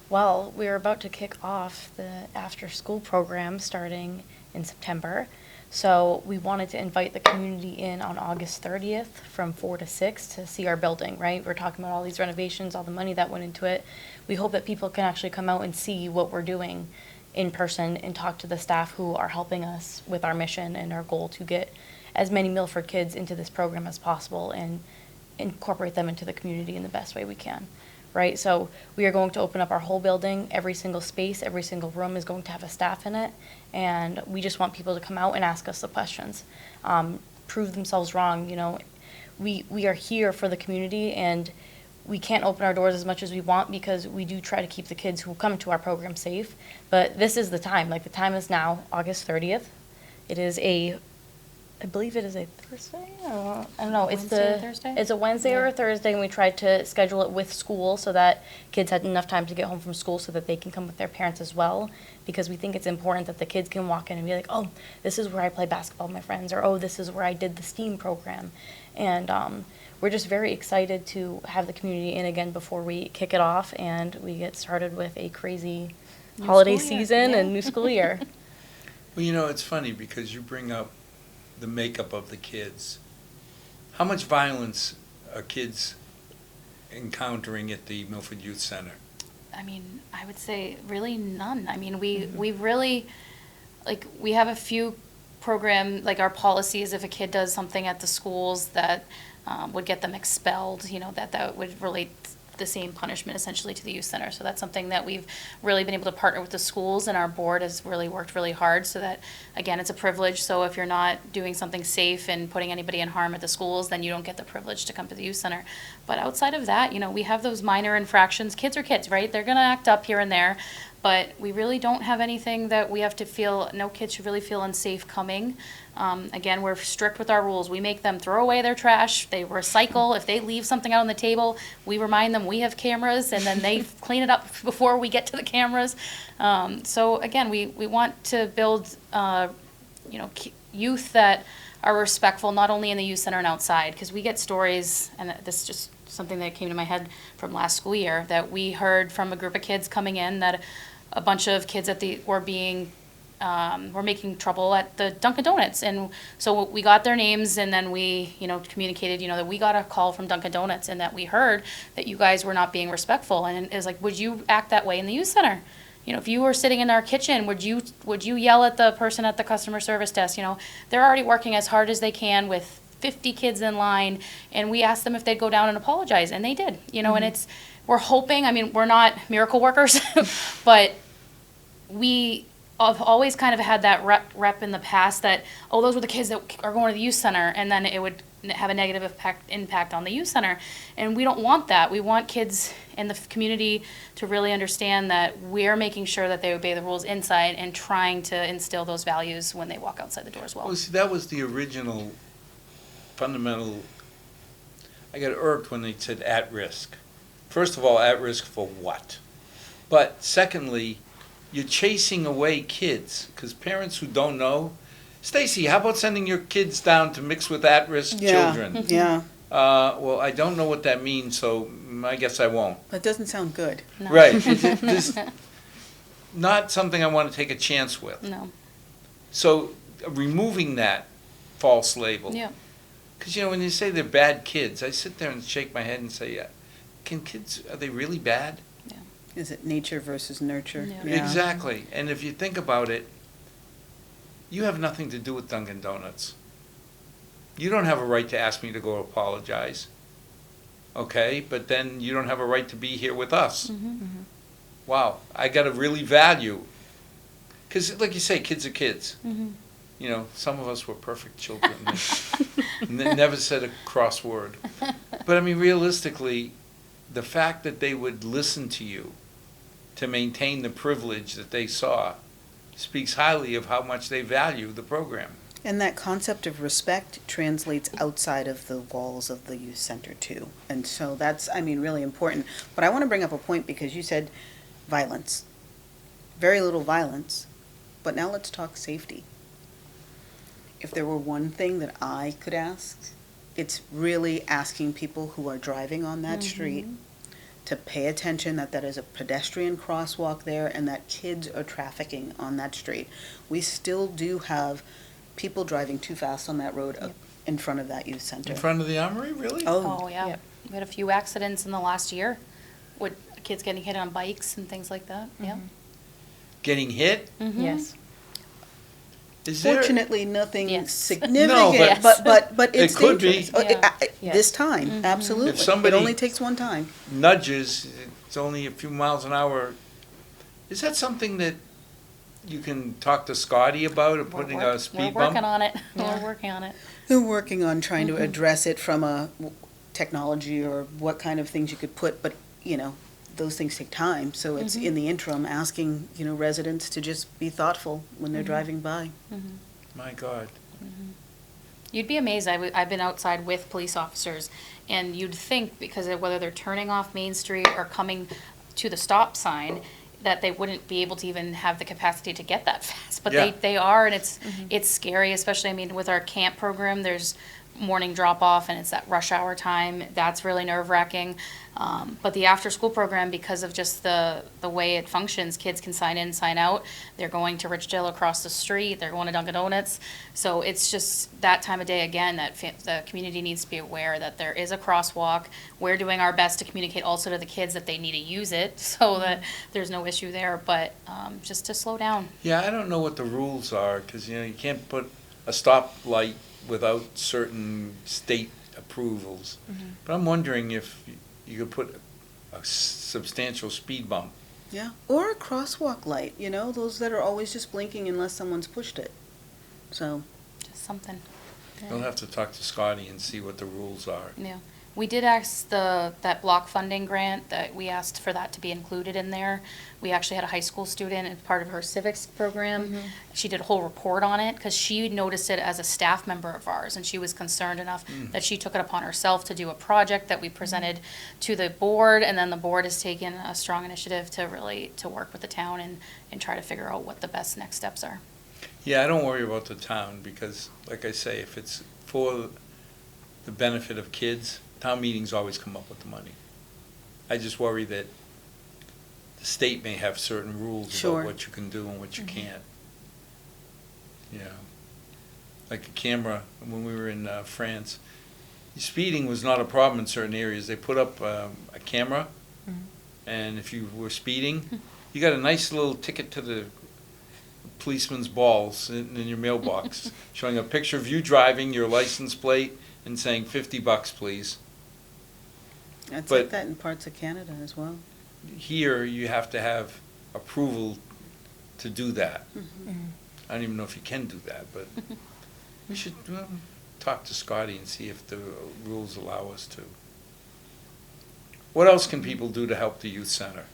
Well, we're about to kick off the after-school program starting in September. So we wanted to invite the community in on August 30th from 4 to 6 to see our building, right? We're talking about all these renovations, all the money that went into it. We hope that people can actually come out and see what we're doing in person and talk to the staff who are helping us with our mission and our goal to get as many Milford kids into this program as possible and incorporate them into the community in the best way we can. Right, so we are going to open up our whole building. Every single space, every single room is going to have a staff in it, and we just want people to come out and ask us the questions, prove themselves wrong. We are here for the community, and we can't open our doors as much as we want because we do try to keep the kids who come to our program safe. But this is the time. Like, the time is now, August 30th. It is I believe it is a Thursday. I don't know. Wednesday or Thursday? It's a Wednesday or a Thursday, and we tried to schedule it with school so that kids had enough time to get home from school so that they can come with their parents as well, because we think it's important that the kids can walk in and be like, oh, this is where I play basketball with my friends, or oh, this is where I did the STEAM program. And we're just very excited to have the community in again before we kick it off and we get started with a crazy holiday school year, season yeah. and new school year. Well, it's funny because you bring up the makeup of the kids. How much violence are kids encountering at the Milford Youth Center? I mean, I would say really none. I mean, we really, we have a few program, our policies, if a kid does something at the schools that would get them expelled, that would relate the same punishment essentially to the youth center. So that's something that we've really been able to partner with the schools, and our board has really worked really hard so that, again, it's a privilege. So if you're not doing something safe and putting anybody in harm at the schools, then you don't get the privilege to come to the youth center. But outside of that, we have those minor infractions. Kids are kids, right? They're gonna act up here and there, but we really don't have anything that we have to feel, no kid should really feel unsafe coming. Again, we're strict with our rules. We make them throw away their trash. They recycle. If they leave something out on the table, we remind them we have cameras, and then they clean it up before we get to the cameras. So again, we want to build, youth that are respectful, not only in the youth center and outside, because we get stories, and this is just something that came to my head from last school year, that we heard from a group of kids coming in that a bunch of kids were making trouble at the Dunkin' Donuts. And so we got their names, and then we, communicated, that we got a call from Dunkin' Donuts and that we heard that you guys were not being respectful. And it was like, would you act that way in the youth center? If you were sitting in our kitchen, would you yell at the person at the customer service desk? They're already working as hard as they can with 50 kids in line, and we asked them if they'd go down and apologize, and they did. And we're hoping, we're not miracle workers, but we I've always kind of had that rep in the past that, oh, those were the kids that are going to the youth center, and then it would have a negative impact on the youth center. And we don't want that. We want kids in the community to really understand that we're making sure that they obey the rules inside and trying to instill those values when they walk outside the door as well. Well, see, that was the original fundamental. I got irked when they said at risk. First of all, at risk for what? But secondly, you're chasing away kids, because parents who don't know, Stacy, how about sending your kids down to mix with at-risk children? Yeah, Well, I don't know what that means, so I guess I won't. that doesn't sound good. No. Right. This not something I want to take a chance with. No. So removing that false label. Yeah. Because, when you say they're bad kids, I sit there and shake my head and say, are they really bad? Is it nature versus nurture? Yeah. Exactly. And if you think about it, you have nothing to do with Dunkin' Donuts. You don't have a right to ask me to go apologize. Okay? But then you don't have a right to be here with us. Mm-hmm. Wow. I got to really value. Because, like you say, kids are kids. Mm-hmm. Some of us were perfect children. And never said a cross word. But, I mean, realistically, the fact that they would listen to you to maintain the privilege that they saw speaks highly of how much they value the program. And that concept of respect translates outside of the walls of the youth center too. And so that's, really important. But I want to bring up a point because you said violence. Very little violence. But now let's talk safety. If there were one thing that I could ask, it's really asking people who are driving on that street to pay attention that is a pedestrian crosswalk there and that kids are trafficking on that street. We still do have people driving too fast on that road in front of that youth center. In front of the Armory, really? Oh, yeah. Yep. We had a few accidents in the last year with kids getting hit on bikes and things like that. Yeah. Getting hit? Mm-hmm. Yes. Is there? Fortunately, nothing Yes. significant, No, but It it's could be. dangerous. Yeah. This time, absolutely. If somebody- It only takes one time. Nudges, it's only a few miles an hour. Is that something that you can talk to Scotty about, or putting a speed We're bump? working on it. Yeah. We're working on it. They're working on trying to address it from a technology or what kind of things you could put, but, those things take time. So it's in the interim, asking, residents to just be thoughtful when they're driving by. My God. You'd be amazed. I've been outside with police officers, and you'd think, because of whether they're turning off Main Street or coming to the stop sign, that they wouldn't be able to even have the capacity to get that fast. But Yeah. they are, and it's scary, especially, with our camp program, there's morning drop-off, and it's that rush hour time. That's really nerve-wracking. But the after-school program, because of just the way it functions, kids can sign in, sign out. They're going to Richdale across the street. They're going to Dunkin' Donuts. So it's just that time of day, again, that the community needs to be aware that there is a crosswalk. We're doing our best to communicate also to the kids that they need to use it so that there's no issue there. But just to slow down. Yeah, I don't know what the rules are, because, you can't put a stoplight without certain state approvals. But I'm wondering if you could put a substantial speed bump. Yeah, or a crosswalk light, those that are always just blinking unless someone's pushed it. So, Just something. You'll have to talk to Scotty and see what the rules are. Yeah, we did ask that block funding grant, that we asked for that to be included in there. We actually had a high school student as part of her civics program. She did a whole report on it because she noticed it as a staff member of ours, and she was concerned enough that she took it upon herself to do a project that we presented to the board, and then the board has taken a strong initiative to work with the town and try to figure out what the best next steps are. Yeah, I don't worry about the town, because, like I say, if it's for the benefit of kids, town meetings always come up with the money. I just worry that the state may have certain rules Sure. about what you can do and what you can't. Like a camera, when we were in France, speeding was not a problem in certain areas. They put up a camera, and if you were speeding, you got a nice little ticket to the policeman's balls in your mailbox, showing a picture of you driving, your license plate, and saying $50, please. that's But- like that in parts of Canada as well. Here, you have to have approval to do that. I don't even know if you can do that, but we should talk to Scotty and see if the rules allow us to. What else can people do to help the youth center?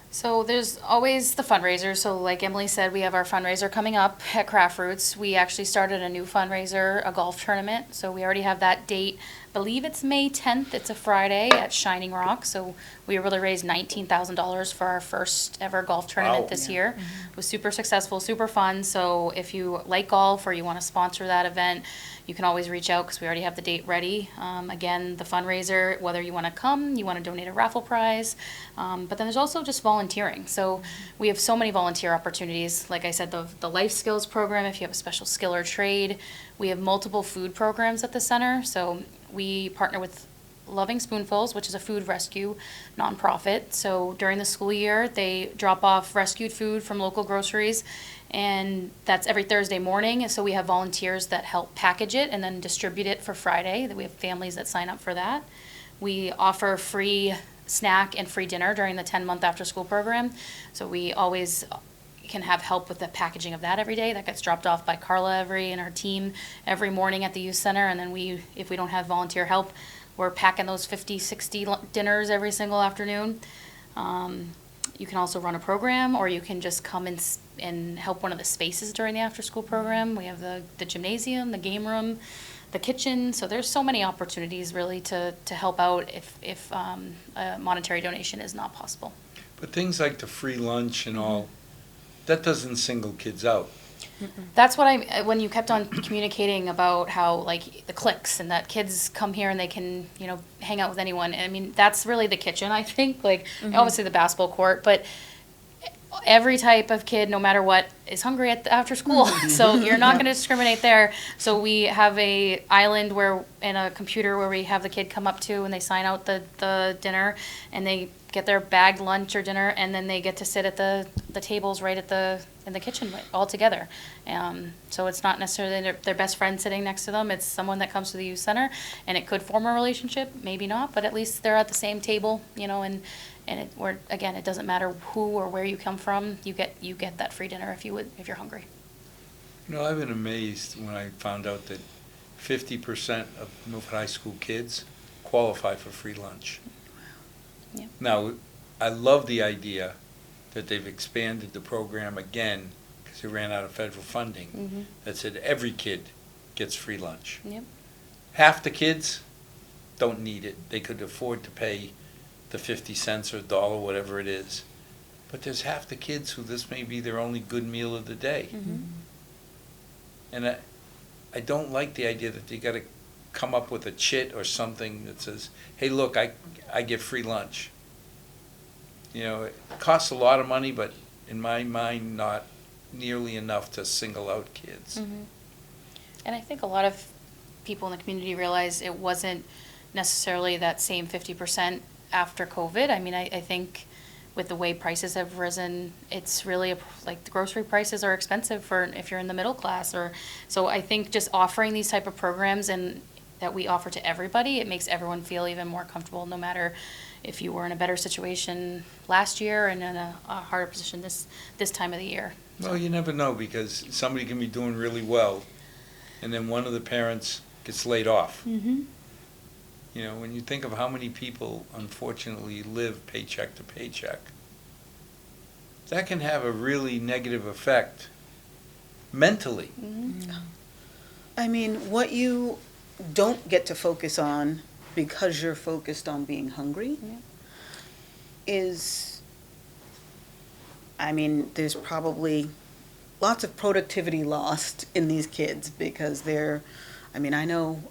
So there's always the fundraiser. So like Emily said, we have our fundraiser coming up at Craft Roots. We actually started a new fundraiser, a golf tournament. So we already have that date. I believe it's May 10th. It's a Friday at Shining Rock. So we really raised $19,000 for our first ever golf tournament Wow. this year. It was super successful, super fun. So if you like golf or you want to sponsor that event, you can always reach out because we already have the date ready. Again, the fundraiser, whether you want to come, you want to donate a raffle prize, but then there's also just volunteering. So we have so many volunteer opportunities. Like I said, the life skills program, if you have a special skill or trade. We have multiple food programs at the center. So we partner with Loving Spoonfuls, which is a food rescue nonprofit. So during the school year, they drop off rescued food from local groceries, and that's every Thursday morning. So we have volunteers that help package it and then distribute it for Friday. We have families that sign up for that. We offer free snack and free dinner during the 10-month after-school program. So we always can have help with the packaging of that every day. That gets dropped off by Carla and our team every morning at the youth center. And then if we don't have volunteer help, we're packing those 50, 60 dinners every single afternoon. You can also run a program, or you can just come and help one of the spaces during the after-school program. We have the gymnasium, the game room, the kitchen. So there's so many opportunities really to help out if a monetary donation is not possible. But things like the free lunch and all, that doesn't single kids out. That's what when you kept on communicating about how, like, the cliques and that kids come here and they can, hang out with anyone. I mean, that's really the kitchen, I think. Like, obviously the basketball court, but every type of kid, no matter what, is hungry after school. So you're not going to discriminate there. So we have a island and a computer where we have the kid come up to and they sign out the dinner and they get their bagged lunch or dinner, and then they get to sit at the tables right in the kitchen all together. So it's not necessarily their best friend sitting next to them. It's someone that comes to the youth center, and it could form a relationship, maybe not, but at least they're at the same table, and it doesn't matter who or where you come from. You get that free dinner if you're hungry. I've been amazed when I found out that 50% of Milford High School kids qualify for free lunch. Yeah. Now, I love the idea that they've expanded the program again because they ran out of federal funding that said every kid gets free lunch. Yep. Half the kids don't need it. They could afford to pay the 50 cents or $1, whatever it is. But there's half the kids who this may be their only good meal of the day. And I don't like the idea that they got to come up with a chit or something that says, hey, look, I get free lunch. It costs a lot of money, but in my mind, not nearly enough to single out kids. And I think a lot of people in the community realize it wasn't necessarily that same 50% after COVID. I mean, I think with the way prices have risen, it's really like the grocery prices are expensive for if you're in the middle class. So I think just offering these type of programs and that we offer to everybody, it makes everyone feel even more comfortable, no matter if you were in a better situation last year and in a harder position this time of the year. Well, you never know, because somebody can be doing really well, and then one of the parents gets laid off. When you think of how many people, unfortunately, live paycheck to paycheck, that can have a really negative effect mentally. I mean, what you don't get to focus on because you're focused on being hungry is, there's probably lots of productivity lost in these kids because I know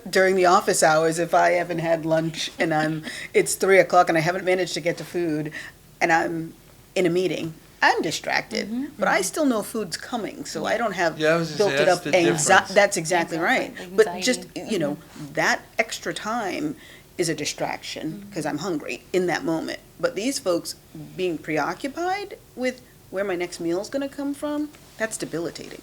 during the office hours, if I haven't had lunch and it's 3:00 and I haven't managed to get to food and I'm in a meeting, I'm distracted, but I still know food's coming, so I don't have I was gonna say, built it that's up the difference. That's exactly right. But just, Anxiety. that extra time is a distraction because I'm hungry in that moment. But these folks being preoccupied with where my next meal is going to come from, that's debilitating.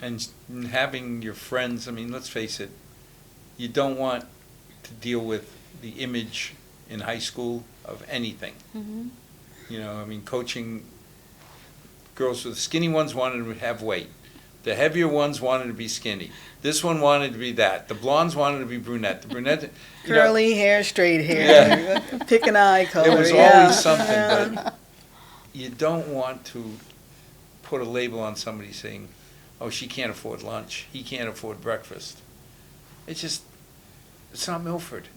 And having your friends, let's face it, you don't want to deal with the image in high school of anything. You know, I mean, coaching girls with skinny ones wanted to have weight. The heavier ones wanted to be skinny. This one wanted to be that. The blondes wanted to be brunette. The brunette, you know, Curly hair, straight hair, pick an eye color. it was yeah. always something, but you don't want to put a label on somebody saying, oh, she can't afford lunch, he can't afford breakfast. It's just, it's not Milford.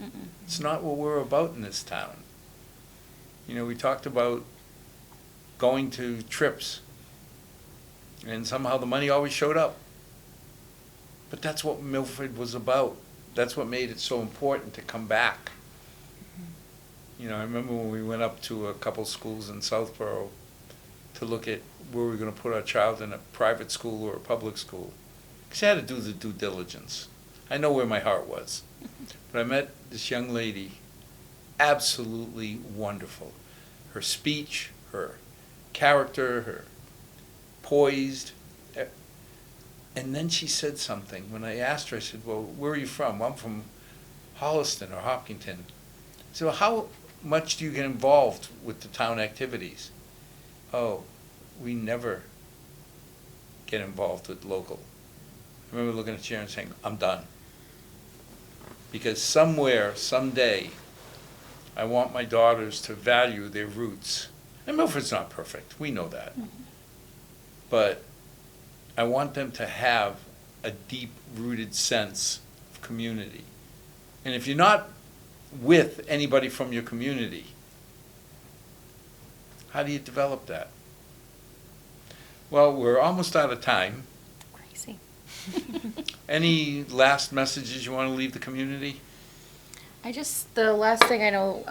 It's not what we're about in this town. You know, we talked about going to trips, and somehow the money always showed up. But that's what Milford was about. That's what made it so important to come back. You know, I remember when we went up to a couple schools in Southborough to look at where we were going to put our child in a private school or a public school. Because I had to do the due diligence. I know where my heart was. But I met this young lady, absolutely wonderful. Her speech, her character, her poised. And then she said something. When I asked her, I said, well, where are you from? Well, I'm from Holliston or Hopkinton. I said, well, how much do you get involved with the town activities? Oh, we never get involved with local. I remember looking at her and saying, I'm done. Because somewhere, someday, I want my daughters to value their roots. And Milford's not perfect, we know that. But I want them to have a deep-rooted sense of community. And if you're not with anybody from your community, how do you develop that? Well, we're almost out of time. Crazy. Any last messages you want to leave the community? The last thing I know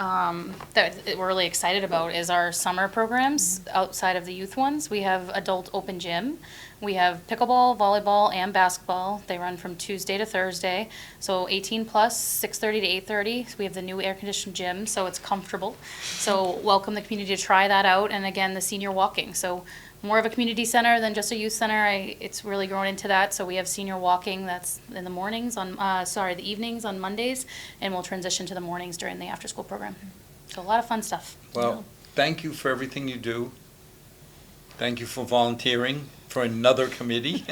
that we're really excited about is our summer programs outside of the youth ones. We have adult open gym. We have pickleball, volleyball, and basketball. They run from Tuesday to Thursday. So 18 plus, 6:30 to 8:30. So we have the new air-conditioned gym, so it's comfortable. So welcome the community to try that out. And again, the senior walking. So more of a community center than just a youth center. It's really grown into that. So we have senior walking that's in the mornings on, the evenings on Mondays, and we'll transition to the mornings during the after-school program. So a lot of fun stuff. Well, thank you for everything you do. Thank you for volunteering for another committee.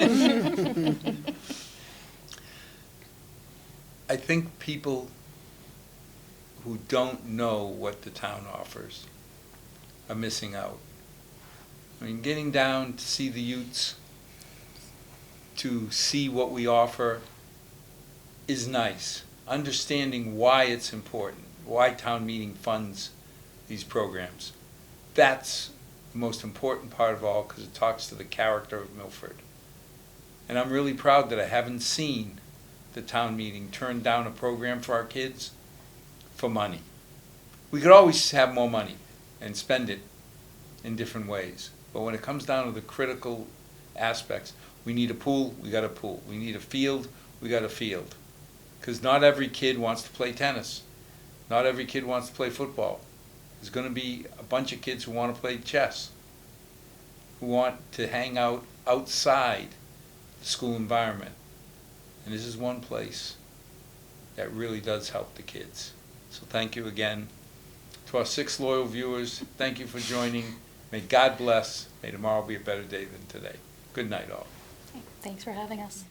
I think people who don't know what the town offers are missing out. I mean, getting down to see the youths, to see what we offer is nice. Understanding why it's important, why town meeting funds these programs. That's the most important part of all, because it talks to the character of Milford. And I'm really proud that I haven't seen the town meeting turn down a program for our kids for money. We could always have more money and spend it in different ways. But when it comes down to the critical aspects, we need a pool, we got a pool. We need a field, we got a field. Because not every kid wants to play tennis. Not every kid wants to play football. There's going to be a bunch of kids who want to play chess, who want to hang out outside the school environment. And this is one place that really does help the kids. So thank you again. To our 6 loyal viewers, thank you for joining. May God bless. May tomorrow be a better day than today. Good night, all. Thanks for having us.